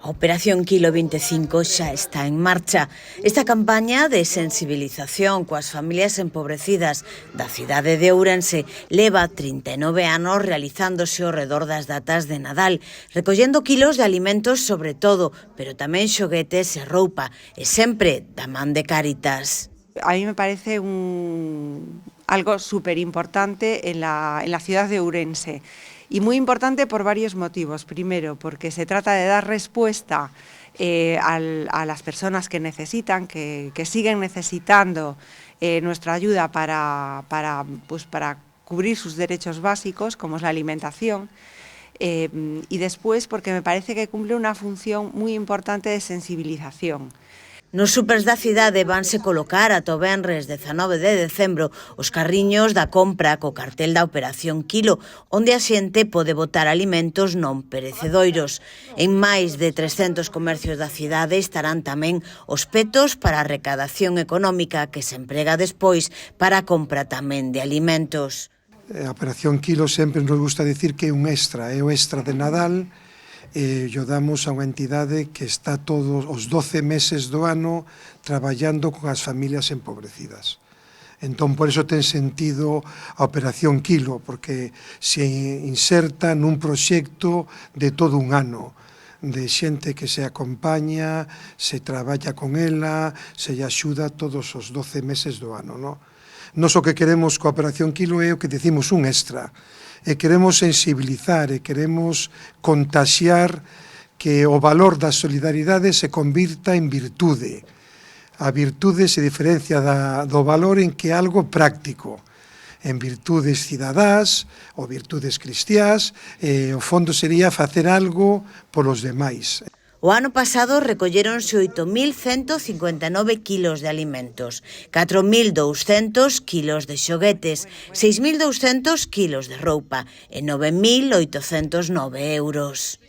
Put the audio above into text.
A Operación Kilo 25 xa está en marcha. Esta campaña de sensibilización coas familias empobrecidas da cidade de Ourense leva 39 anos realizándose ao redor das datas de Nadal, recollendo kilos de alimentos sobre todo, pero tamén xoguetes e roupa, e sempre da man de Cáritas. A mí me parece algo súper importante en la ciudad de Ourense, y muy importante por varios motivos. Primero, porque se trata de dar respuesta a las personas que necesitan, que siguen necesitando nuestra ayuda para cubrir sus derechos básicos, como es la alimentación. Y después, porque me parece que cumple una función muy importante de sensibilización. Nos supers da cidade vanse colocar ata o venres 19 de decembro os carriños da compra co cartel da Operación Kilo, onde a xente pode botar alimentos non perecedoiros. En máis de 300 comercios da cidade estarán tamén os petos para a recadación económica que se emprega despois para a compra tamén de alimentos. A Operación Kilo sempre nos gusta dicir que é un extra, é o extra de Nadal. Yo damos a unha entidade que está todos os 12 meses do ano traballando con as familias empobrecidas. Entón, por iso ten sentido a Operación Kilo, porque se inserta nun proxecto de todo un ano, de xente que se acompaña, se traballa con ela, se lle axuda todos os 12 meses do ano, non? Nos o que queremos coa Operación Kilo é o que decimos un extra, e queremos sensibilizar e queremos contaxiar que o valor da solidaridade se convirta en virtude. A virtude se diferencia do valor en que é algo práctico, en virtudes cidadás ou virtudes cristiás, o fondo sería facer algo polos demais. O ano pasado recolléronse 8.159 kilos de alimentos, 4.200 kilos de xoguetes, 6.200 kilos de roupa e 9.809 euros.